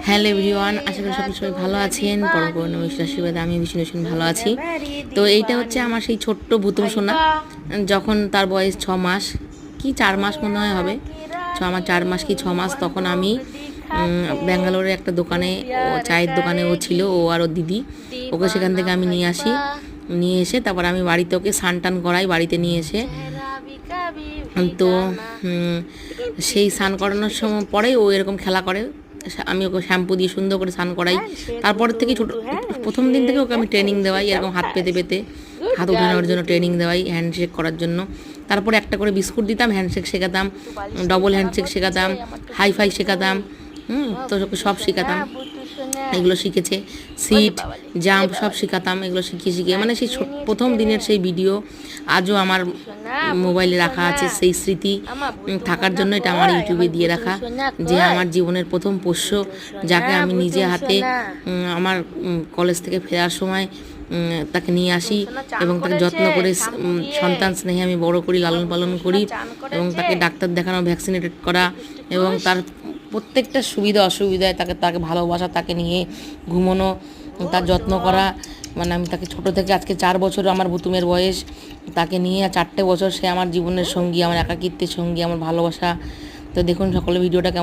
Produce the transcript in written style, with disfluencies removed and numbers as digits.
Hello everyone, আশা করি সকলে সবাই ভালো আছেন। পরম করুণা ঈশ্বরের আশীর্বাদে আমি ভীষণ ভালো আছি। তো এইটা হচ্ছে আমার সেই ছোট্ট ভুতুম সোনা, যখন তার বয়স 6 মাস কি 4 মাস মনে হয় হবে, আমার 4 মাস কি 6 মাস, তখন আমি ব্যাঙ্গালোরে একটা দোকানে, চায়ের দোকানে ও ছিল, ও আর ওর দিদি, ওকে সেখান থেকে আমি নিয়ে এসে তারপর আমি বাড়িতে ওকে স্নান টান করাই, বাড়িতে নিয়ে এসে। তো সেই স্নান করানোর সময় পরেই ও এরকম খেলা করে, আমি ওকে শ্যাম্পু দিয়ে সুন্দর করে স্নান করাই। তারপর থেকে প্রথম দিন থেকে ওকে আমি ট্রেনিং দেওয়াই, এরকম হাত পেতে পেতে হাত ওঠানোর জন্য ট্রেনিং দেওয়াই, হ্যান্ডশেক করার জন্য। তারপরে একটা করে বিস্কুট দিতাম, হ্যান্ডশেক শেখাতাম, ডবল হ্যান্ডশেক শেখাতাম, হাই ফাই শেখাতাম, তো ওকে সব শেখাতাম। এগুলো শিখেছে, সিট জাম্প সব শেখাতাম, এগুলো শিখিয়ে মানে সেই প্রথম দিনের সেই ভিডিও আজও আমার মোবাইলে রাখা আছে। সেই স্মৃতি থাকার জন্য এটা আমার ইউটিউবে দিয়ে রাখা, যে আমার জীবনের প্রথম পোষ্য, যাকে আমি নিজে হাতে আমার কলেজ থেকে ফেরার সময় তাকে নিয়ে আসি এবং তাকে যত্ন করে সন্তান স্নেহে আমি বড় করি, লালন পালন করি, এবং তাকে ডাক্তার দেখানো, ভ্যাকসিনেটেড করা, এবং তার প্রত্যেকটা সুবিধা অসুবিধায় তাকে ভালোবাসা, তাকে নিয়ে ঘুমোনো, তার যত্ন করা। মানে আমি তাকে ছোট থেকে, আজকে 4 বছর আমার ভুতুমের বয়স, তাকে নিয়ে 4টে বছর সে আমার জীবনের সঙ্গী, আমার একাকিত্বের সঙ্গী, আমার ভালোবাসা। তো দেখুন সকলে ভিডিওটা কেমন